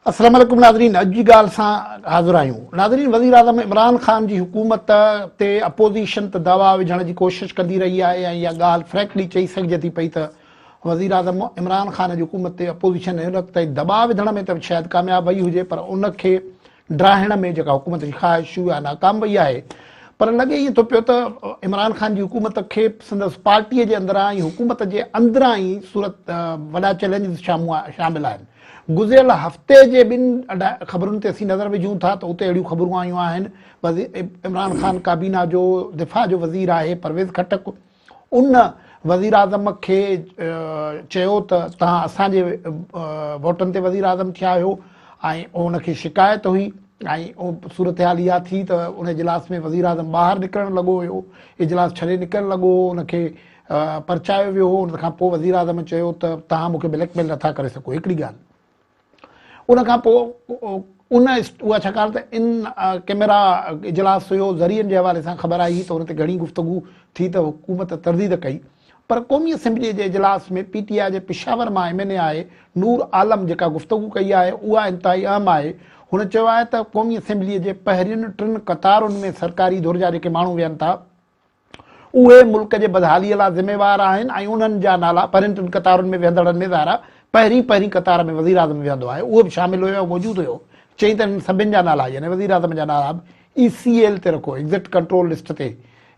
अस्सलाम वालेकुम नाज़रीन, अॼु जी ॻाल्हि सां हाज़िर आहियूं। नाज़रीन, वज़ीर आज़म इमरान ख़ान जी हुकूमत ते अपोज़िशन त दवा विझण जी कोशिशि कंदी रही आहे ऐं इहा ॻाल्हि फ्रैंकली चई सघिजे थी पई त वज़ीर आज़म इमरान ख़ान जी हुकूमत ते अपोज़िशन हिन वक़्त ताईं दबाउ विझण में त शायदि कामयाबु वई हुजे, पर उनखे ड्राहिण में जेका हुकूमत जी ख़्वाहिश हुई नाकाम वई आहे। पर लॻे ईअं थो पियो त इमरान ख़ान जी हुकूमत खे संदसि पार्टीअ जे अंदरां ऐं हुकूमत जे अंदरां ई सूरत वॾा चैलेंजिस शामिल आहिनि। गुज़िरियल हफ़्ते जे ॿिनि ख़बरुनि ते असीं नज़र विझूं था त उते अहिड़ियूं ख़बरूं आयूं आहिनि। इमरान ख़ान काबीना जो दिफ़ा जो वज़ीर आहे परवेज़ खटक, उन वज़ीर आज़म खे चयो त तव्हां असांजे वोटनि ते वज़ीर आज़म थिया आहियो ऐं उनखे शिकायत हुई ऐं सूरत हाल इहा थी त उन इजलास में वज़ीर आज़म ॿाहिरि निकिरणु लॻो हुयो, इजलास छॾे निकिरणु लॻो, उनखे परचायो वियो हो। उन खां पोइ वज़ीर आज़म चयो त तव्हां मूंखे ब्लैकमेल नथा करे सघो। हिकिड़ी ॻाल्हि उन खां पोइ उहा छाकाणि त इन कैमरा इजलास हुयो, ज़रियनि जे हवाले सां ख़बर आई त उन ते घणी गुफ़्तगू थी त हुकूमत तरदीद कई। पर क़ौमी असैम्बलीअ जे इजलास में PTI जे पिशावर मां MNA आहे नूर आलम जेका गुफ़्तगू कई आहे उहा इंतिहाई अहम आहे। हुन चयो आहे त क़ौमी असैम्बलीअ जे पहिरियुनि 3 क़तारुनि में सरकारी दौर जा जेके माण्हू विहनि था उहे मुल्क जे बदहालीअ लाइ ज़िम्मेवार आहिनि ऐं उन्हनि जा नाला पहिरियुनि 3 क़तारुनि में विहंदड़नि में ज़ाहिर पहिरीं क़तार में वज़ीर आज़म विहंदो आहे, उहो बि शामिलु हुयो, मौजूदु हुयो। चई त सभिनि जा नाला यानी वज़ीर आज़म जा नाला बि ECL ते रखो, एग्ज़िट कंट्रोल लिस्ट ते।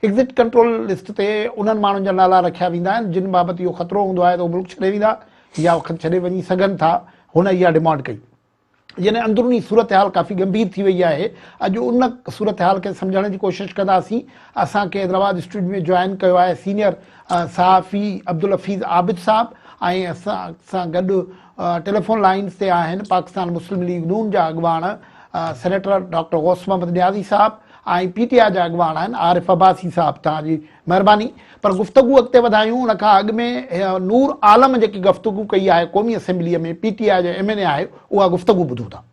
एग्ज़िट कंट्रोल लिस्ट ते उन्हनि माण्हुनि जा नाला रखिया वेंदा आहिनि जिन बाबति इहो ख़तरो हूंदो आहे त उहे मुल्क छॾे वेंदा या छॾे वञी सघनि था। हुन इहा डिमांड कई। यानी अंदरूनी सूरत हाल काफ़ी गंभीर थी वई आहे। अॼु उन सूरत हाल खे सम्झण जी कोशिशि कंदासीं। असांखे हैदराबाद स्टूडियो में जॉइन कयो आहे सीनियर सहाफ़ी अब्दुल हफ़ीज़ आबिद साहब ऐं असां सां गॾु टेलीफोन लाइन्स ते आहिनि पाकिस्तान मुस्लिम लीग नून जा अॻवान सेनेटर डॉक्टर गौस मोहम्मद न्याज़ी साहब ऐं PTI जा अॻवान आहिनि आरिफ अब्बासी साहब। तव्हांजी महिरबानी। पर गुफ़्तगू अॻिते वधायूं उन खां अॻु में नूर आलम जेकी गुफ़्तगू कई आहे क़ौमी असैम्बलीअ में PTI जो MNA आहे उहा गुफ़्तगू ॿुधूं था।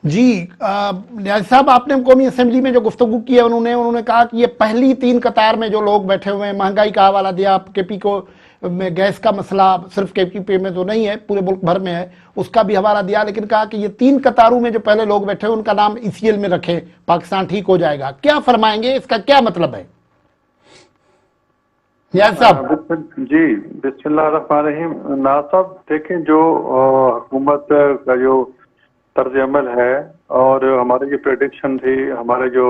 जी न्याज़ी साहब, आपने कौमी असम्बली में जो गुफ्तगू की है उन्होंने कहा कि ये पहली 3 कतार में जो लोग बैठे हुए हैं, महंगाई का हवाला दिया, KP को में गैस का मसला सिर्फ KP में तो नहीं है पूरे मुल्क भर में है, उसका भी हवाला दिया, लेकिन कहा कि ये 3 कतारों में जो पहले लोग बैठे हुए उनका नाम ECL में रखें, पाकिस्तान ठीक हो जाएगा। क्या फरमाएंगे, इसका क्या मतलब है न्याज़ी साहब? जी बिस्मिल्लाहिर्रहमानिर्रहीम। नाज़ साहब देखें, जो हुकूमत का जो तर्ज अमल है और हमारी जो प्रेडिक्शन थी, हमारे जो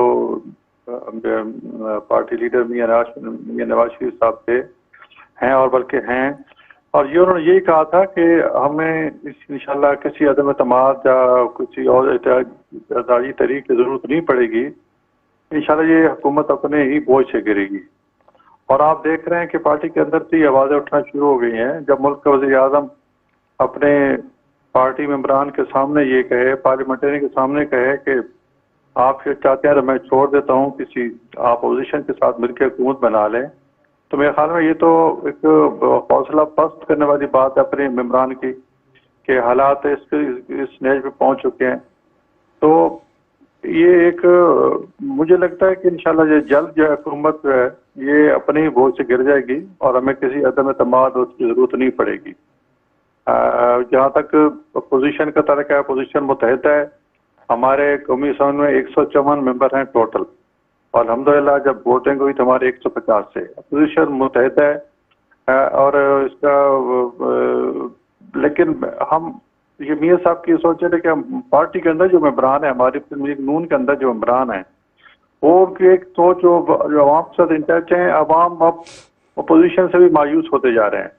पार्टी लीडर मियां नवाज शरीफ साहब थे हैं और बल्कि हैं, और ये उन्होंने यही कहा था कि हमें इंशाल्लाह किसी अदम एतमाद या किसी और एहतजाजी तहरीक की ज़रूरत नहीं पड़ेगी। इंशाल्लाह ये हुकूमत अपने ही बोझ से गिरेगी। और आप देख रहे हैं कि पार्टी के अंदर से आवाज़ें उठना शुरू हो गई हैं। जब मुल्क का वज़ीर आज़म अपने पार्टी मेंबरान के सामने ये कहे, पार्लियामेंटेरियन के सामने कहे कि आप ये चाहते हैं तो मैं छोड़ देता हूँ, किसी अपोजिशन के साथ मिलकर हुकूमत बना लें, तो मेरे ख्याल में ये तो एक हौसला पस्त करने वाली बात है अपने मेंबरान की कि हालात इस स्टेज पे पहुंच चुके हैं। तो ये एक मुझे लगता है कि इंशाल्लाह ये जल्द जो है हुकूमत जो है ये अपने ही बोझ से गिर जाएगी और हमें किसी अदम एतमाद उसकी जरूरत नहीं पड़ेगी। जहाँ तक अपोजिशन का तरक है, अपोजिशन मुतहद है, हमारे कौमी असम्बली में 154 मेंबर हैं टोटल, और अल्हम्दुलिल्लाह जब वोटिंग हुई तो हमारे 150 से अपोजिशन मुतहद है। और इसका लेकिन हम ये मियाँ साहब की सोच है कि पार्टी के अंदर जो मेंबरान है, हमारी नून के अंदर जो मेंबरान है, वो उनकी एक सोच जो अवाम के साथ इंटच है, अवाम अब अपोजिशन से भी मायूस होते जा रहे हैं।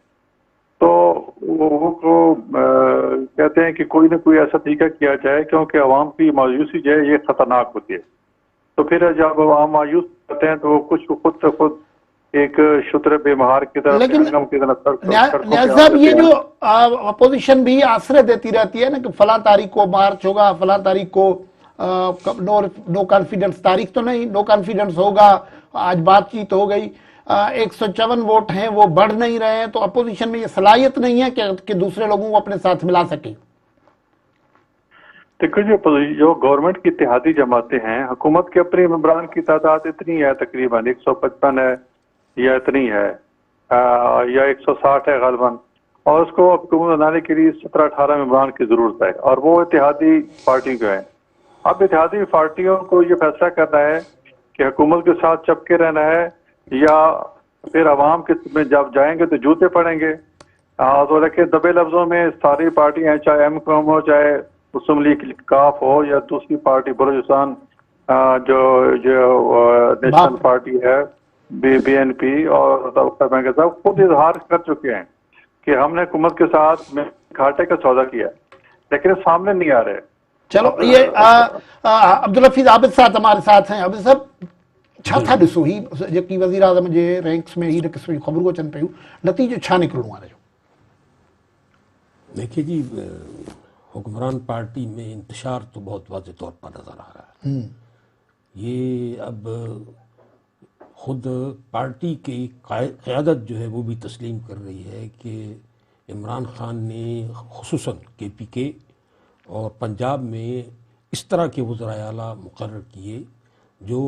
तो वो कहते हैं कि कोई ना कोई ऐसा तरीका किया जाए, क्योंकि अवाम की मायूसी जो है ये खतरनाक होती है। तो फिर जब अवाम मायूस होते हैं तो वो कुछ खुद से खुद एक शुत्र बेमहार की तरफ, लेकिन की तरफ न्याज साहब ये जो अपोजिशन भी आश्रय देती रहती है ना कि फला तारीख को मार्च होगा, फला तारीख को नो कॉन्फिडेंस, तारीख तो नहीं, नो कॉन्फिडेंस होगा, आज बातचीत हो गई, 154 वोट हैं वो बढ़ नहीं रहे हैं, तो अपोजिशन में ये सलाहियत नहीं है कि दूसरे लोगों को अपने साथ मिला सके। देखो जो गवर्नमेंट की इत्तेहादी जमातें हैं, हुकूमत के अपने मेंबरान की तादाद इतनी है, तकरीबन 155 है या इतनी है, या 160 है गालिबन, और उसको हुकूमत बनाने के लिए 17-18 मेंबरान की जरूरत है, और वो इत्तेहादी पार्टी को है। अब इत्तेहादी पार्टियों को ये फैसला करना है कि हुकूमत के साथ चिपके रहना है या फिर अवाम के में जब जाएंगे तो जूते पड़ेंगे। तो रखे दबे लफ्जों में सारी पार्टियां, चाहे एमक्यूएम हो, चाहे मुस्लिम लीग काफ हो, या दूसरी पार्टी बलूचिस्तान जो नेशनल पार्टी है बीएनपी, और बैंक साहब खुद इजहार कर चुके हैं कि हमने हुकूमत के साथ घाटे का सौदा किया, लेकिन सामने नहीं आ रहे। चलो ये अब्दुल हफीज आबिद साहब हमारे साथ हैं। आबिद साहब छा था ॾिसो ही जेकी वज़ीर आज़म जे रैंक्स में ही क़िस्म जी ख़बरूं अचनि पियूं, नतीजो छा निकिरणो आहे? देखिए जी, हुक्मरान पार्टी में इंतशार तो बहुत वाज़े तौर पर नज़र आ रहा है। ये अब खुद पार्टी की क़यादत जो है वो भी तस्लीम कर रही है कि इमरान खान ने खुसूसन KPK और पंजाब में इस तरह के वज़राए आला मुकर्रर किए जो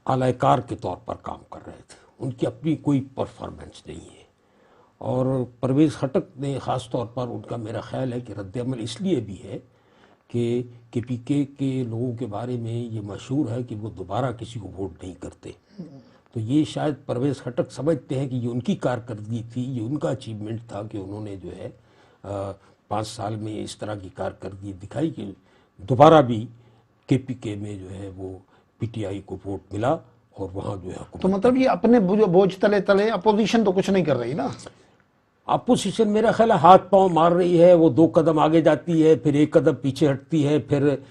आलाकार के तौर पर काम कर रहे थे, उनकी अपनी कोई परफॉर्मेंस नहीं है। और परवेज़ खटक ने ख़ास तौर पर, उनका मेरा ख़्याल है कि रद्द-ए-अमल इसलिए भी है कि KPK के लोगों के बारे में ये मशहूर है कि वो दोबारा किसी को वोट नहीं करते। तो ये शायद परवेज़ खटक समझते हैं कि ये उनकी कारकर्दगी थी, ये उनका अचीवमेंट था कि उन्होंने जो है 5 साल में इस तरह की कारकर्दगी दिखाई कि दोबारा भी KPK में जो है वो PTI को वोट मिला और वहाँ जो है। तो मतलब ये अपने बोझ तले तले अपोजिशन तो कुछ नहीं कर रही ना? अपोजिशन मेरा ख्याल है हाथ पांव मार रही है, वो 2 कदम आगे जाती है, फिर 1 कदम पीछे हटती है, फिर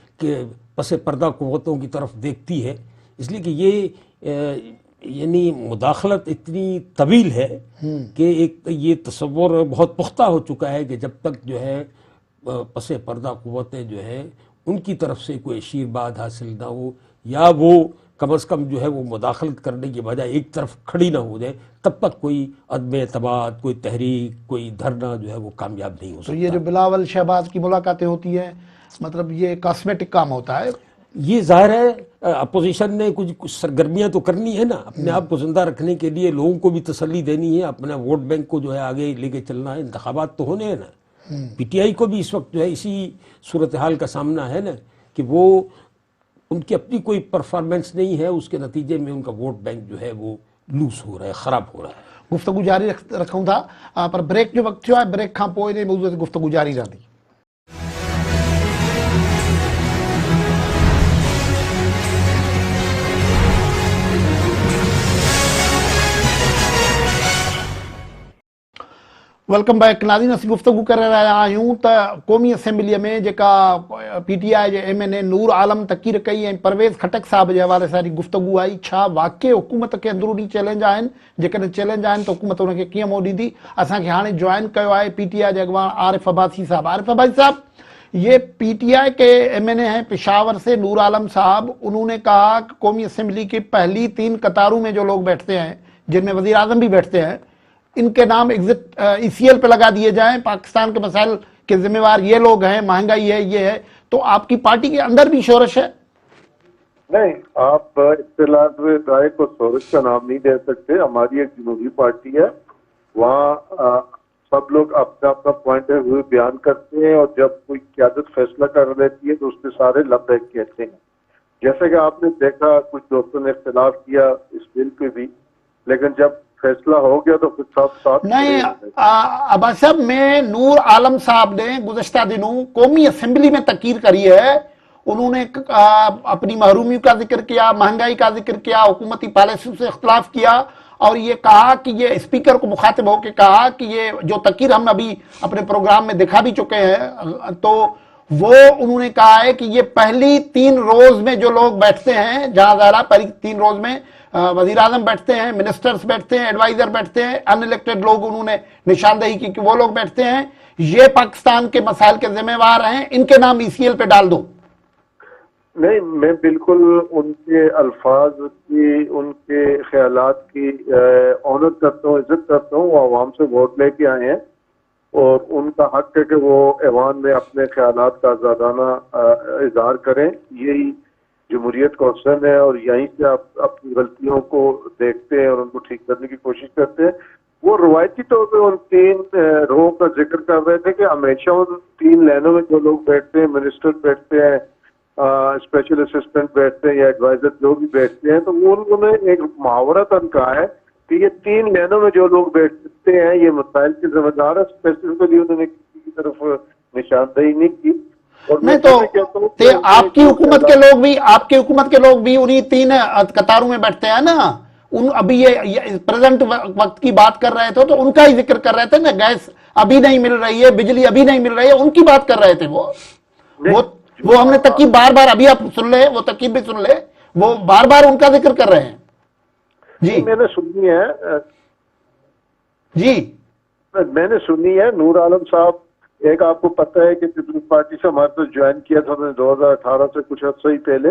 पसे पर्दा कुव्वतों की तरफ देखती है। इसलिए कि ये यानी मुदाखलत इतनी तवील है कि एक ये तस्वुर बहुत पुख्ता हो चुका है कि जब तक जो है पसे पर्दा कुव्वतें जो है उनकी तरफ से कोई आशीर्वाद हासिल ना हो, या वो कम अज़ कम जो है वो मुदाखलत करने की बजाय एक तरफ खड़ी ना हो जाए, तब तक कोई अदम एतमाद, कोई तहरीक, कोई धरना जो है वो कामयाब नहीं हो सकता। तो ये जो बिलावल शहबाज की मुलाकातें होती हैं, मतलब ये कॉस्मेटिक काम होता है? ये जाहिर है अपोजिशन ने कुछ सरगर्मियां तो करनी है ना, अपने आप को जिंदा रखने के लिए लोगों को भी तसल्ली देनी है, अपना वोट बैंक को जो है आगे लेके चलना है, इंतखाबात तो होने हैं ना। PTI को भी इस वक्त जो है इसी सूरत हाल का सामना है ना कि वो उनकी अपनी कोई परफॉर्मेंस नहीं है, उसके नतीजे में उनका वोट बैंक जो है वो लूज हो रहा है, ख़राब हो रहा है। गुफ्तगू जारी रखूं था, पर ब्रेक जो वक्त थियो आहे, ब्रेक खां पोइ इन मौज़ूअ ते गुफ्तगू जारी रहंदी। वेलकम बैक नाज़रीन। असीं गुफ्तगू करे रहिया आहियूं त क़ौमी असेंबलीअ में जेका PTI जे MNA नूर आलम तकीर कई ऐं परवेज़ खटक साहब जे हवाले सां गुफ्तगू आई, छा वाक़ई हुकूमत खे अंदरूनी चैलेंज आहिनि? जेकॾहिं चैलेंज आहिनि त हुकूमत उनखे कीअं मोड़ ॾींदी? असांखे हाणे जॉइन कयो आहे PTI जे अॻवान आरिफ अब्बासी साहब। आरिफ अब्बासी साहब, یہ پی ٹی آئی کے ایم این اے ہیں پشاور سے نور عالم صاحب، انہوں نے کہا کہ قومی اسمبلی کی پہلی 3 قطاروں میں جو لوگ بیٹھتے ہیں جن میں وزیر اعظم بھی بیٹھتے ہیں، ان کے نام ایگزٹ ای سی ایل پہ لگا دیے جائیں، پاکستان کے مسائل کے ذمہ وار یہ لوگ ہیں، مہنگائی ہے، یہ ہے. تو آپ کی پارٹی کے اندر بھی شورش ہے؟ نہیں، آپ اختلاف رائے کو شورش کا نام نہیں دے سکتے. ہماری ایک جمہوری پارٹی ہے، وہاں سب لوگ اپنا اپنا پوائنٹ آف ویو بیان کرتے ہیں، اور جب کوئی قیادت فیصلہ کر لیتی ہے تو اس پہ سارے لبیک کہتے ہیں. جیسے کہ آپ نے دیکھا کچھ دوستوں نے اختلاف کیا اس بل پہ بھی، لیکن جب فیصلہ ہو گیا تو پھر سب ساتھ نہیں. عباس صاحب، میں نور عالم صاحب نے گزشتہ دنوں قومی اسمبلی میں تقریر کری ہے. انہوں نے اپنی محرومی کا ذکر کیا، مہنگائی کا ذکر کیا، حکومتی پالیسیوں سے اختلاف کیا، اور یہ کہا کہ یہ اسپیکر کو مخاطب ہو کے کہا کہ یہ جو تقریر ہم ابھی اپنے پروگرام میں دکھا بھی چکے ہیں، تو وہ انہوں نے کہا ہے کہ یہ پہلی 3 روز میں جو لوگ بیٹھتے ہیں، جہاں ظاہرہ پہلی 3 روز میں وزیر اعظم بیٹھتے ہیں، منسٹرز بیٹھتے ہیں، ایڈوائزر بیٹھتے ہیں، ان الیکٹڈ لوگ انہوں نے نشاندہی کی کہ وہ لوگ بیٹھتے ہیں، یہ پاکستان کے مسائل کے ذمہ وار ہیں، ان کے نام ای سی ایل پہ ڈال دو. نہیں، میں بالکل ان کے الفاظ کی، ان کے خیالات کی آنر کرتا ہوں، عزت کرتا ہوں. وہ عوام سے ووٹ لے کے آئے ہیں اور ان کا حق ہے کہ وہ ایوان میں اپنے خیالات کا آزادانہ اظہار کریں. یہی جمہوریت کا حسن ہے، اور یہیں سے آپ اپنی غلطیوں کو دیکھتے ہیں اور ان کو ٹھیک کرنے کی کوشش کرتے ہیں. وہ روایتی طور پہ ان 3 روحوں کا ذکر کر رہے تھے کہ ہمیشہ ان 3 لائنوں میں جو لوگ بیٹھتے ہیں، منسٹر بیٹھتے ہیں، اسپیشل اسسٹنٹ بیٹھتے ہیں یا ایڈوائزر جو بھی بیٹھتے ہیں، تو وہ انہوں نے ایک محاورہ تن کہا ہے کہ یہ 3 لائنوں میں جو لوگ بیٹھتے ہیں یہ مسائل کے ذمہ دار ہے. اسپیسیفکلی انہوں نے کسی کی طرف نشاندہی نہیں کی. نہیں تو آپ کی حکومت کے لوگ بھی، آپ کی حکومت کے لوگ بھی انہی 3 قطاروں میں بیٹھتے ہیں نا. ابھی یہ پریزنٹ وقت کی بات کر رہے تھے تو ان کا ہی ذکر کر رہے تھے نا. گیس ابھی نہیں مل رہی ہے، بجلی ابھی نہیں مل رہی ہے، ان کی بات کر رہے تھے. وہ ہم نے تقریب بار بار، ابھی آپ سن لے، وہ تقریب بھی سن لے، وہ بار بار ان کا ذکر کر رہے ہیں. جی میں نے سنی ہے، جی میں نے سنی ہے. نور عالم صاحب، ایک آپ کو پتہ ہے کہ پیپلز پارٹی سے ہمارے پاس جوائن کیا تھا انہوں نے 2018 سے کچھ عرصہ ہی پہلے،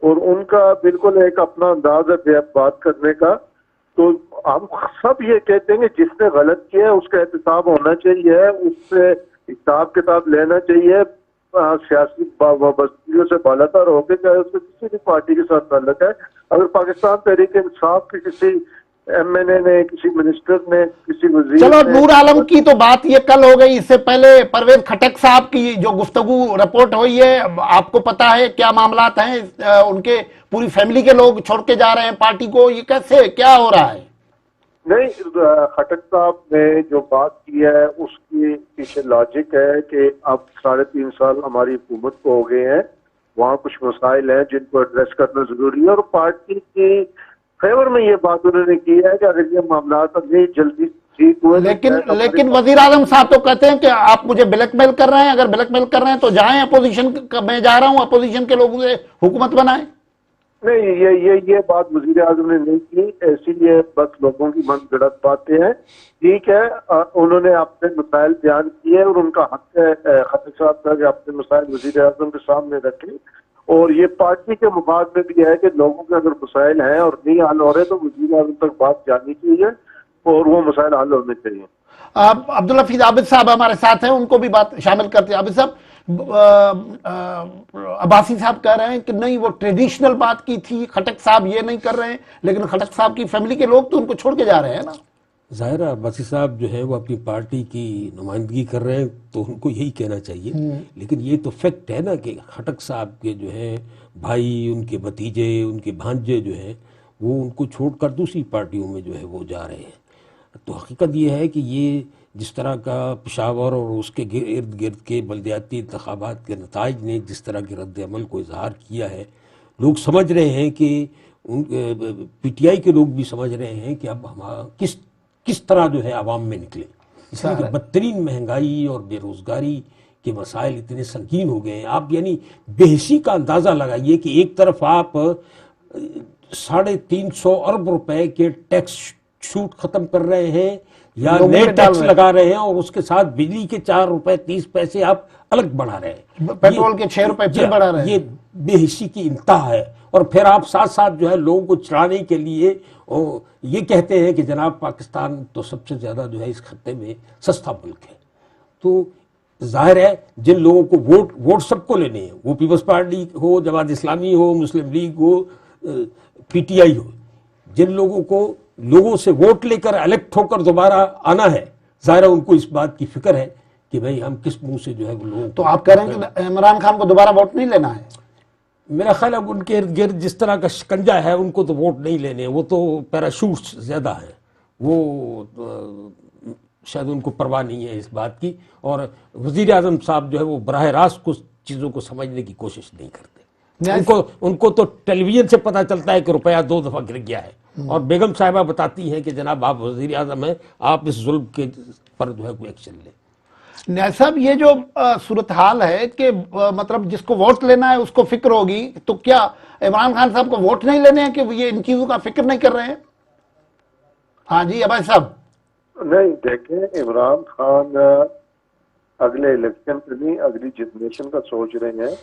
اور ان کا بالکل ایک اپنا انداز ہے بات کرنے کا. تو ہم سب یہ کہتے ہیں کہ جس نے غلط کیا ہے اس کا احتساب ہونا چاہیے، اس سے حساب کتاب لینا چاہیے. سیاسی وابستگیوں سے بالاتر ہو کے، چاہے اس سے کسی بھی پارٹی کے ساتھ تعلق ہے. اگر پاکستان تحریک انصاف کے کسی ایم این اے نے، کسی منسٹر نے، کسی وزیر، چلو نور عالم کی تو بات یہ کل ہو گئی. اس سے پہلے پرویز کھٹک صاحب کی جو گفتگو رپورٹ ہوئی ہے، آپ کو پتا ہے کیا معاملات ہیں؟ ان کے پوری فیملی کے لوگ چھوڑ کے جا رہے ہیں پارٹی کو، یہ کیسے، کیا ہو رہا ہے؟ نہیں، خٹک صاحب نے جو بات کی ہے اس کی پیچھے لاجک ہے کہ اب 3.5 سال ہماری حکومت کو ہو گئے ہیں، وہاں کچھ مسائل ہیں جن کو ایڈریس کرنا ضروری ہے، اور پارٹی کی فیور میں یہ بات انہوں نے کی ہے کہ اگر یہ معاملات ابھی جلدی ٹھیک ہوئے. لیکن وزیر اعظم صاحب تو کہتے ہیں کہ آپ مجھے بلیک میل کر رہے ہیں. اگر بلیک میل کر رہے ہیں تو جائیں اپوزیشن، میں جا رہا ہوں، اپوزیشن کے لوگوں سے حکومت بنائیں. نہیں، یہ بات وزیر اعظم نے نہیں کی، ایسی یہ بس لوگوں کی من گڑت باتیں ہیں. ٹھیک ہے، انہوں نے اپنے مسائل بیان کیے اور ان کا حق ہے خطیب صاحب کا کہ اپنے مسائل وزیر اعظم کے سامنے رکھیں. اور یہ پارٹی کے مفاد میں بھی ہے کہ لوگوں کے اگر مسائل ہیں اور نہیں حل ہو رہے تو وزیر اعظم تک بات جانی چاہیے اور وہ مسائل حل ہونے چاہیے. عبدالحفیظ عابد صاحب ہمارے ساتھ ہیں، ان کو بھی بات شامل کرتے ہیں. عابد صاحب، عباسی صاحب کہہ رہے ہیں کہ نہیں، وہ ٹریڈیشنل بات کی تھی، خٹک صاحب یہ نہیں کر رہے ہیں، لیکن خٹک صاحب کی فیملی کے لوگ تو ان کو چھوڑ کے جا رہے ہیں نا. ظاہر ہے عباسی صاحب جو ہے وہ اپنی پارٹی کی نمائندگی کر رہے ہیں تو ان کو یہی کہنا چاہیے. لیکن یہ تو فیکٹ ہے نا کہ خٹک صاحب کے جو ہے بھائی، ان کے بھتیجے، ان کے بھانجے جو ہیں وہ ان کو چھوڑ کر دوسری پارٹیوں میں جو ہے وہ جا رہے ہیں. تو حقیقت یہ ہے کہ یہ جس طرح کا پشاور اور اس کے ارد گرد کے بلدیاتی انتخابات کے نتائج نے جس طرح کے رد عمل کو اظہار کیا ہے، لوگ سمجھ رہے ہیں کہ پی ٹی آئی کے لوگ بھی سمجھ رہے ہیں کہ اب ہم کس طرح جو ہے عوام میں نکلیں. اس لیے کہ بدترین مہنگائی اور بے روزگاری کے مسائل اتنے سنگین ہو گئے ہیں. آپ یعنی بے حسی کا اندازہ لگائیے کہ ایک طرف آپ 350 ارب روپے کے ٹیکس छूट खत्म कर रहे हैं या लोगों नए पे डाल टैक्स रहे हैं। लगा रहे हैं और उसके साथ बिजली के 4 रुपए 30 पैसे आप अलग बढ़ा रहे हैं, पेट्रोल के 6 रुपए फिर बढ़ा रहे हैं। ये बेहिसी की इंतहा है। और फिर आप साथ साथ जो है लोगों को चलाने के लिए ये कहते हैं कि जनाब पाकिस्तान तो सबसे ज्यादा जो है इस खत्ते में सस्ता मुल्क है। तो जाहिर है जिन लोगों को वोट सबको लेने हैं, वो पीपल्स पार्टी हो, जमात इस्लामी हो, मुस्लिम लीग हो, पीटीआई हो, जिन लोगों को लोगों से वोट लेकर इलेक्ट होकर दोबारा आना है, जाहिर है उनको इस बात की फिक्र है कि भाई हम किस मुंह से जो है वो लोगों तो आप कह रहे हैं कि इमरान खान को दोबारा वोट नहीं लेना है? मेरा ख्याल है उनके इर्द गिर्द जिस तरह का शिकंजा है उनको तो वोट नहीं लेने, वो तो पैराशूट्स ज्यादा है, वो शायद उनको परवाह नहीं है इस बात की। और वजीर आजम साहब जो है वो बराह रास्त कुछ चीजों को समझने की कोशिश नहीं करते। उनको तो टेलीविजन से पता चलता है कि रुपया 2 दफा गिर गया है और बेगम साहिबा बताती हैं कि जनाब आप वजीर आजम हैं, आप इस जुल्म के पर जो है कोई एक्शन लें। न्याय साहब, ये जो सूरत हाल है कि मतलब जिसको वोट लेना है उसको फिक्र होगी, तो क्या इमरान खान साहब को वोट नहीं लेने हैं कि ये इन चीजों का फिक्र नहीं कर रहे हैं? हाँ जी अभय साहब। नहीं, देखें, इमरान खान अगले इलेक्शन पे नहीं, अगली जनरेशन का सोच रहे हैं।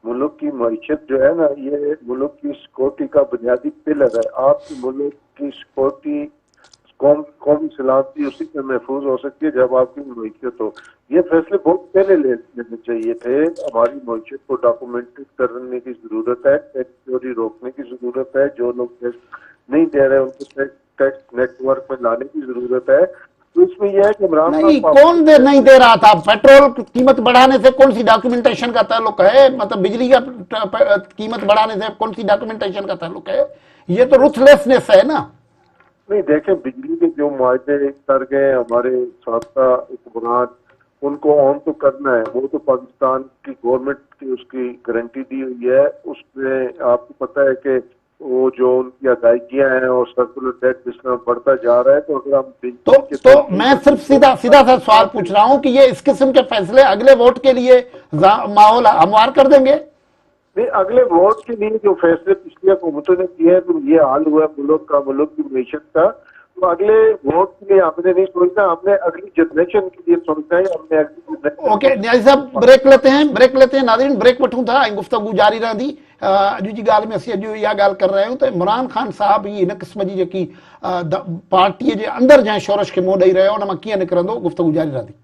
मुल्क की मईशत जो है ना, ये मुल्क की सिक्योरिटी का बुनियादी पिलर है। आपकी मुल्क की सिक्योरिटी, कौमी सलामती उसी पे महफूज हो सकती है जब आपकी मईशत हो। ये फैसले बहुत पहले लेने चाहिए थे। हमारी मईशत को डॉक्यूमेंटेड करने की जरूरत है, टैक्स चोरी रोकने की जरूरत है, जो लोग टैक्स नहीं दे रहे उनको टैक्स नेटवर्क में लाने की जरूरत है। तो इसमें यह है कि इमरान नहीं, कौन नहीं दे रहा था? पेट्रोल की कीमत बढ़ाने से कौन सी डॉक्यूमेंटेशन का ताल्लुक है? मतलब बिजली का कीमत बढ़ाने से कौन सी डॉक्यूमेंटेशन का ताल्लुक है? ये तो रुथलेसनेस है ना। नहीं, देखें, बिजली के जो मुआहदे कर गए हमारे साबका हुक्मरान, उनको ऑन तो करना है। वो तो पाकिस्तान की गवर्नमेंट की उसकी गारंटी दी हुई है। उसमें आपको पता है कि वो जो उनकी अदायगियां हैं और सर्कुलर डेट जिस तरह बढ़ता जा रहा है, तो अगर हम तो मैं सिर्फ सीधा सा सवाल पूछ रहा हूं कि ये इस किस्म के फैसले अगले वोट के लिए माहौल हमवार कर देंगे? नहीं, अगले वोट के लिए जो फैसले पिछली हुकूमतों ने किए हैं, तो ये हाल हुआ मुल्क की मैशत का, तो अगले वोट के लिए हमने नहीं सोचना, हमने अगली जनरेशन के लिए सोचना है। हमने अगली जनरेशन। ओके न्याय साहब, ब्रेक लेते हैं नाज़रीन, ब्रेक वठूं था, गुफ्तगू जारी रहंदी। अॼु जी ॻाल्हि में असीं अॼु इहा ॻाल्हि कर रहिया आहियूं त इमरान खान साहब ही हिन क़िस्म जी जेकी पार्टीअ जे अंदरि जंहिं शोरश खे मुंहुं ॾेई रहियो उन मां कीअं निकिरंदो, गुफ्तगू जारी रहंदी।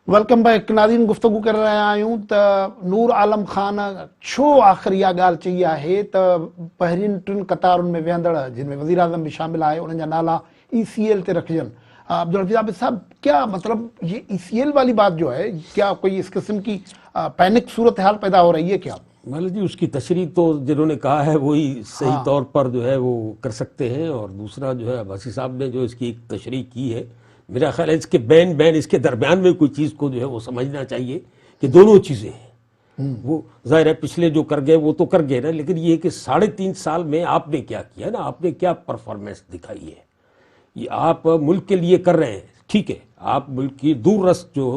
वेलकम बैक नाज़रीन, गुफ्तगू कर रहिया आहियूं त नूर आलम खान छो आख़िर इहा ॻाल्हि चई आहे त पहिरियुनि 3 कतारुनि में विहंदड़, जिन में वज़ीर आज़म भी शामिल आहे, उन्हनि जा नाला ECL ते रखजनि। अब्दुल हफीज़ आबिद साहब, क्या मतलब ये ECL वाली बात जो है, क्या कोई इस किस्म की पैनिक सूरत हाल पैदा हो रही है क्या? मतलब जी उसकी तशरीह तो जिन्होंने कहा है वही सही तौर पर जो है वो कर सकते हैं, और दूसरा जो है अब्बासी साहब ने जो इसकी एक तशरीह की है, मेरा ख्याल है इसके बैन इसके दरमियान में कोई चीज़ को जो है वो समझना चाहिए कि दोनों चीज़ें हैं। वो जाहिर है पिछले जो कर गए वो तो कर गए ना, लेकिन ये कि 3.5 साल में आपने क्या किया ना, आपने क्या परफॉर्मेंस दिखाई है, ये आप मुल्क के लिए कर रहे हैं, ठीक है, आप मुल्क की दूररस्त जो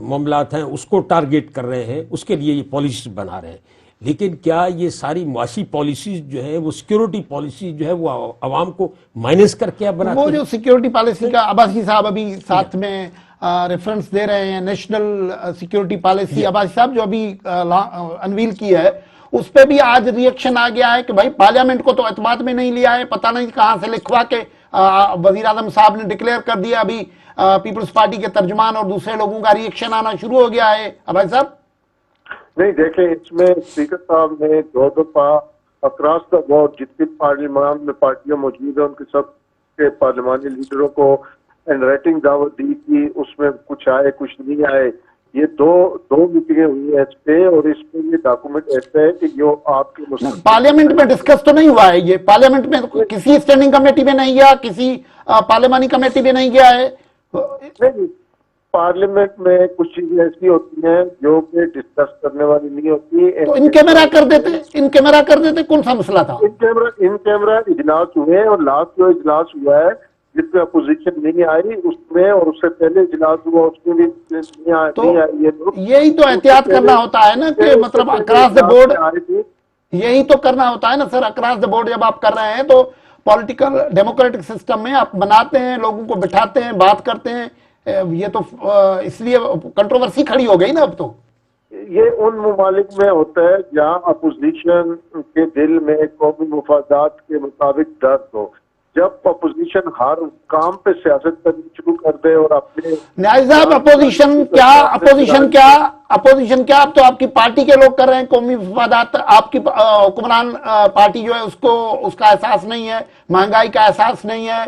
मामलात हैं उसको टारगेट कर रहे हैं, उसके लिए ये पॉलिसीज बना रहे हैं, लेकिन क्या ये सारी मुआशी पॉलिसीज जो है वो सिक्योरिटी पॉलिसी जो है वो आवाम को माइनस करके बनाते हैं? वो जो सिक्योरिटी पॉलिसी का अब्बासी साहब अभी साथ में रेफरेंस दे रहे हैं, नेशनल सिक्योरिटी पॉलिसी अब्बासी साहब जो अभी अनवील की है, उस पर भी आज रिएक्शन आ गया है कि भाई पार्लियामेंट को तो एतमाद में नहीं लिया है, पता नहीं कहां से लिखवा के वजीर आजम साहब ने डिक्लेयर कर दिया। अभी पीपल्स पार्टी के तर्जुमान और दूसरे लोगों का रिएक्शन आना शुरू हो गया है। अब्बासी साहब, नहीं, देखें, इसमें स्पीकर साहब ने 2 दफा अक्रॉस द बोर्ड जितनी पार्लियामान में पार्टियां मौजूद है उनके सब के पार्लियामानी लीडरों को एंड राइटिंग दावत दी कि उसमें कुछ आए कुछ नहीं आए। ये दो मीटिंगें हुई है इस पे, और इसमें ये डॉक्यूमेंट ऐसा है कि जो आपके पार्लियामेंट में डिस्कस तो नहीं हुआ है, ये पार्लियामेंट में किसी स्टैंडिंग कमेटी में नहीं गया, किसी पार्लियामानी कमेटी में नहीं गया है। नहीं, पार्लियामेंट में कुछ चीजें ऐसी होती हैं जो कि डिस्कस करने वाली नहीं होती। तो इन कैमरा कर देते, कौन सा मसला था? इन कैमरा इजलास हुए, और लास्ट जो इजलास हुआ है جس میں اپوزیشن نہیں آئی اس میں، اور اس سے پہلے اجلاس ہوا اس میں بھی نہیں آئی یہ لوگ. یہی تو احتیاط کرنا ہوتا ہے نا کہ مطلب اکراس دا بورڈ، یہی تو کرنا ہوتا ہے نا سر، اکراس دا بورڈ جب آپ کر رہے ہیں تو پولیٹیکل ڈیموکریٹک سسٹم میں آپ بناتے ہیں، لوگوں کو بٹھاتے ہیں، بات کرتے ہیں. یہ تو اس لیے کنٹروورسی کھڑی ہو گئی نا اب تو. یہ ان ممالک میں ہوتا ہے جہاں اپوزیشن کے دل میں قومی مفادات کے مطابق درد ہو. جب اپوزیشن ہر کام پہ سیاست کرنی شروع کر دے اور اپنے نیاز صاحب اپوزیشن کیا اب تو آپ کی پارٹی کے لوگ کر رہے ہیں قومی مفادات. آپ کی حکمران پارٹی جو ہے اس کا احساس نہیں ہے، مہنگائی کا احساس نہیں ہے،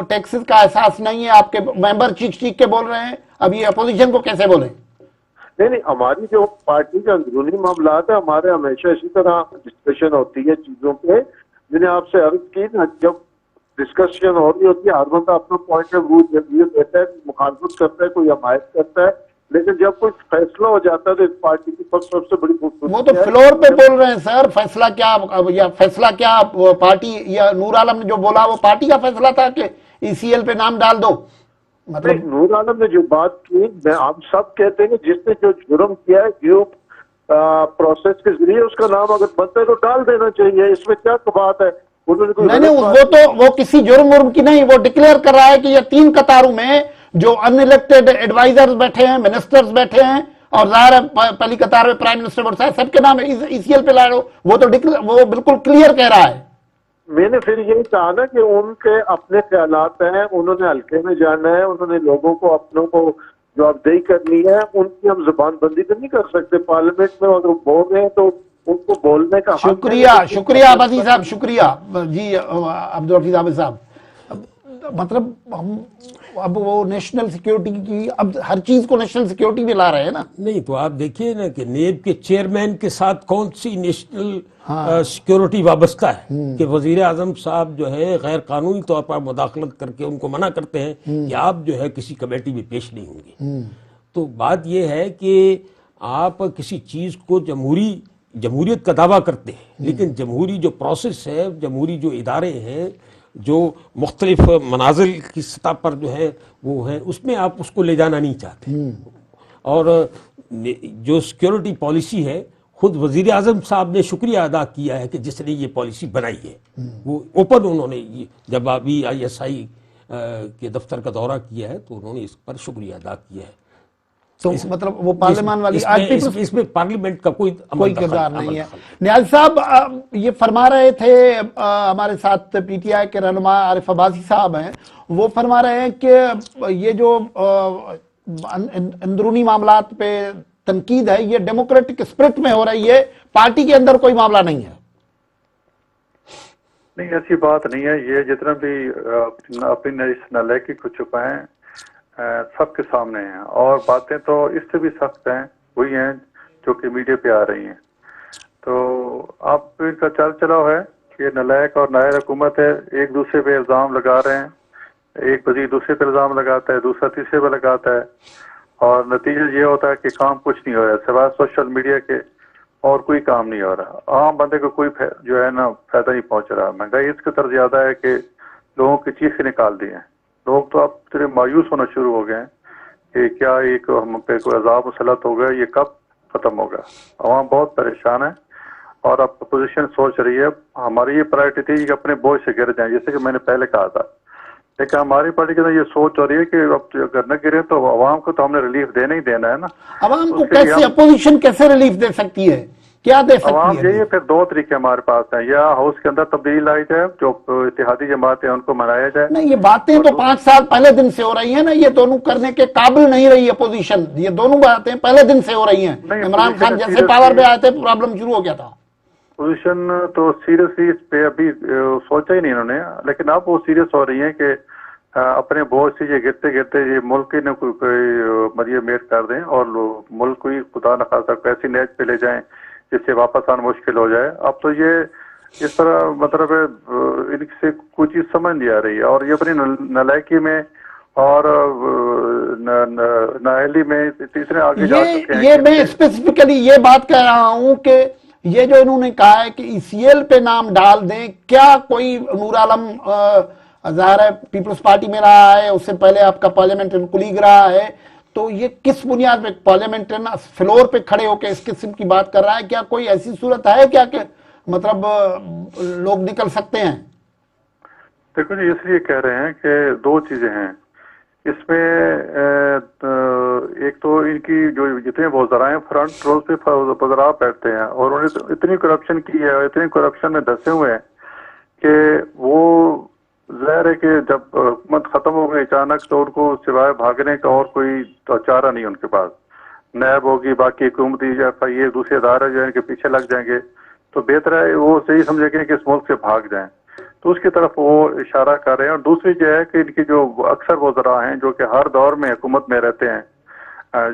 ٹیکسز کا احساس نہیں ہے، آپ کے ممبر چیخ کے بول رہے ہیں. اب یہ اپوزیشن کو کیسے بولیں؟ نہیں، ہماری جو پارٹی کے اندرونی معاملات ہیں ہمارے ہمیشہ اسی طرح ڈسکشن ہوتی ہے چیزوں پہ، جنہیں آپ سے عرض کی نا. جب ڈسکشن ہو رہی ہوتی ہے ہر بندہ اپنا پوائنٹ آف ویو دیتا ہے، مخالفت کرتا ہے، کوئی حمایت کرتا ہے، لیکن جب کوئی فیصلہ ہو جاتا ہے تو اس پارٹی کی سب سے بڑی خوبصورتی وہ تو فلور پہ بول رہے ہیں سر. فیصلہ کیا پارٹی یا نور عالم نے جو بولا وہ پارٹی کا فیصلہ تھا کہ ای سی ایل پہ نام ڈال دو. مطلب نور عالم نے جو بات کی، ہم سب کہتے ہیں کہ جس نے جو جرم کیا ہے ڈیو پروسیس کے ذریعے اس کا نام اگر بنتا ہے تو ڈال دینا چاہیے. اس میں کیا بات ہے؟ نہیں، وہ کسی جرم کی نہیں، وہ ڈکلیئر کر رہا ہے کہ یہ 3 قطاروں میں جو ان الیکٹڈ ایڈوائزرز بیٹھے ہیں، منسٹرز بیٹھے ہیں، اور ظاہر ہے پہلی قطار میں پرائم منسٹر بڑھتا ہے، سب کے نام ای سی ایل پہ لا رہے ہو. وہ بالکل کلیئر کہہ رہا ہے. میں نے پھر یہی کہا نا کہ ان کے اپنے خیالات ہیں، انہوں نے حلقے میں جانا ہے، انہوں نے لوگوں کو اپنوں کو جوابدہی کرنی ہے. ان کی ہم زبان بندی تو نہیں کر سکتے. پارلیمنٹ میں اگر بول رہے ہیں تو ان کو بولنے کا حق ہے. شکریہ عبدی صاحب، شکریہ جی عبدالحفیظ عابد صاحب. مطلب ہم اب وہ نیشنل سیکیورٹی کی، اب ہر چیز کو نیشنل سیکیورٹی میں لا رہے ہیں نا. نہیں تو آپ دیکھیے نا کہ نیب کے چیئرمین کے ساتھ کون سی نیشنل سیکیورٹی وابستہ ہے کہ وزیر اعظم صاحب جو ہے غیر قانونی طور پر مداخلت کر کے ان کو منع کرتے ہیں کہ آپ جو ہے کسی کمیٹی میں پیش نہیں ہوں گے. تو بات یہ ہے کہ آپ کسی چیز کو جمہوریت کا دعویٰ کرتے ہیں، لیکن جمہوری جو پروسیس ہے، جمہوری جو ادارے ہیں، جو مختلف منازل کی سطح پر جو ہے وہ ہے، اس میں آپ اس کو لے جانا نہیں چاہتے. اور جو سیکیورٹی پالیسی ہے، خود وزیر اعظم صاحب نے شکریہ ادا کیا ہے کہ جس نے یہ پالیسی بنائی ہے. وہ اوپن انہوں نے جب ابھی آئی ایس آئی کے دفتر کا دورہ کیا ہے تو انہوں نے اس پر شکریہ ادا کیا ہے. تو مطلب وہ پارلیمان والی اس میں پارلیمنٹ کا کوئی کردار نہیں ہے. نیاز صاحب یہ فرما رہے تھے، ہمارے ساتھ پی ٹی آئی کے رہنما عارف عباسی صاحب ہیں، وہ فرما رہے ہیں کہ یہ جو اندرونی معاملات پہ تنقید ہے یہ ڈیموکریٹک اسپرٹ میں ہو رہی ہے، پارٹی کے اندر کوئی معاملہ نہیں ہے. نہیں، ایسی بات نہیں ہے. یہ جتنا بھی اپنی نالائکی کو چھپائیں سب کے سامنے ہیں، اور باتیں تو اس سے بھی سخت ہیں وہی ہیں جو کہ میڈیا پہ آ رہی ہیں. تو آپ ان کا چال چلاؤ ہے کہ نالائق اور نائر حکومت ہے، ایک دوسرے پہ الزام لگا رہے ہیں. ایک وزیر دوسرے پہ الزام لگاتا ہے، دوسرا تیسرے پہ لگاتا ہے، اور نتیجہ یہ ہوتا ہے کہ کام کچھ نہیں ہو رہا ہے سوائے سوشل میڈیا کے، اور کوئی کام نہیں ہو رہا. عام بندے کو کوئی جو ہے نا فائدہ نہیں پہنچ رہا. مہنگائی اس قدر زیادہ ہے کہ لوگوں کی چیخیں نکال دی ہیں. لوگ تو اب تھوڑے مایوس ہونا شروع ہو گئے ہیں کہ کیا ایک ہم پہ کوئی عذاب مسلط ہو گیا، یہ کب ختم ہوگا. عوام بہت پریشان ہے، اور اب اپوزیشن سوچ رہی ہے. ہماری یہ پرائرٹی تھی کہ اپنے بوجھ سے گر جائیں، جیسے کہ میں نے پہلے کہا تھا، لیکن ہماری پارٹی کے اندر یہ سوچ ہو رہی ہے کہ اب اگر نہ گرے تو عوام کو تو ہم نے ریلیف دینا ہی دینا ہے نا. عوام کو کیسے اپوزیشن کیسے ریلیف دے سکتی ہے؟ کیا دے سکتی ہے؟ عوام یہی ہے. پھر 2 طریقے ہمارے پاس ہیں، یا ہاؤس کے اندر تبدیلی لائی جائے، جو اتحادی جماعتیں ان کو منایا جائے. نہیں، یہ باتیں تو 5 سال پہلے دن سے ہو رہی ہیں نا، یہ دونوں کرنے کے قابل نہیں رہی اپوزیشن. یہ دونوں باتیں پہلے دن سے ہو رہی ہیں. عمران خان جیسے پاور پہ آئے تھے پرابلم شروع ہو گیا تھا. پوزیشن تو سیریسلی اس پہ ابھی سوچا ہی نہیں انہوں نے، لیکن اب وہ سیریس ہو رہی ہیں کہ اپنے بوجھ سے یہ گرتے گرتے یہ ملک ہی نہ کوئی مریض میٹ کر دیں، اور ملک کو ہی خدا نخواستہ ایسی نیچ پہ لے جائیں جس سے واپس آنا مشکل ہو جائے. اب تو یہ اس طرح مطلب ان سے کوئی چیز سمجھ نہیں آ رہی ہے، اور یہ اپنی نالائکی میں اور نااہلی میں تیسرے آگے جا چکے ہیں. یہ میں اسپیسیفکلی یہ بات کہہ رہا ہوں کہ یہ جو انہوں نے کہا ہے کہ ای سی ایل پہ نام ڈال دیں، کیا کوئی نور عالم ظاہر ہے پیپلز پارٹی میں رہا ہے, اس سے پہلے آپ کا پارلیمنٹرین کولیگ رہا ہے, تو یہ کس بنیاد پہ پارلیمنٹرین فلور پہ کھڑے ہو کے اس قسم کی بات کر رہا ہے؟ کیا کوئی ایسی صورت ہے کیا کہ مطلب لوگ نکل سکتے ہیں؟ دیکھو جی, اس لیے کہہ رہے ہیں کہ دو چیزیں ہیں اس میں. ایک تو ان کی جو جتنے وزراء ہیں فرنٹ رول پہ وزراء بیٹھتے ہیں اور انہوں نے اتنی کرپشن کی ہے اور اتنی کرپشن میں دھسے ہوئے ہیں کہ وہ ظاہر ہے کہ جب حکومت ختم ہو گئی اچانک تو ان کو سوائے بھاگنے کا اور کوئی چارہ نہیں ان کے پاس. نیب ہوگی, باقی حکومتی یہ دوسرے ادارے جو ہیں کہ پیچھے لگ جائیں گے, تو بہتر ہے وہ صحیح سمجھے گے کہ اس ملک سے بھاگ جائیں, تو اس کی طرف وہ اشارہ کر رہے ہیں. اور دوسری جو ہے کہ ان کی جو اکثر وزراء ہیں جو کہ ہر دور میں حکومت میں رہتے ہیں,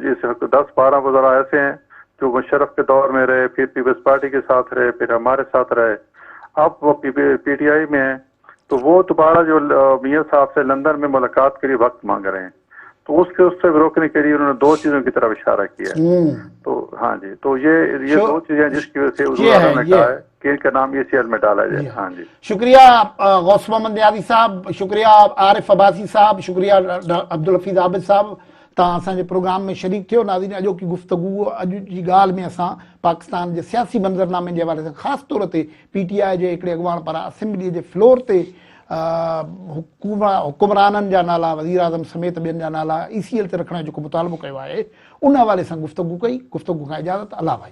جس 10-12 وزراء ایسے ہیں جو مشرف کے دور میں رہے, پھر پیپلز پارٹی کے ساتھ رہے, پھر ہمارے ساتھ رہے, اب وہ پی ٹی آئی میں ہیں, تو وہ دوبارہ جو میاں صاحب سے لندن میں ملاقات کے لیے وقت مانگ رہے ہیں. تو اس سے روکنے کے لیے انہوں نے دو چیزوں کی طرف اشارہ کیا ہے. تو ہاں جی, تو یہ دو چیزیں جس کی وجہ سے حضور اعظم نے کہا ہے کہ ان کا نام ECL میں ڈالا جائے. ہاں جی, شکریہ غوث محمد نیازی صاحب, شکریہ عارف عباسی صاحب, شکریہ عبدالحفیظ عابد صاحب تاں اساں پروگرام میں شریک تھیو. ناظرین, اجو کی گفتگو اج جی گال میں اساں پاکستان کے سیاسی منظرنامے کے حوالے سے خاص طور تے پی ٹی آئی کے ایکڑے اڳواڻ پاران اسمبلی کے فلور تے حکمرانن جا نالا, وزیر اعظم سمیت ॿियनि जा नाला ECL ते रखण जो मतालबो कयो आहे, उन हवाले सां गुफ़्तगू कई. गुफ़्तगू खां इजाज़त. अल्लाह भाई.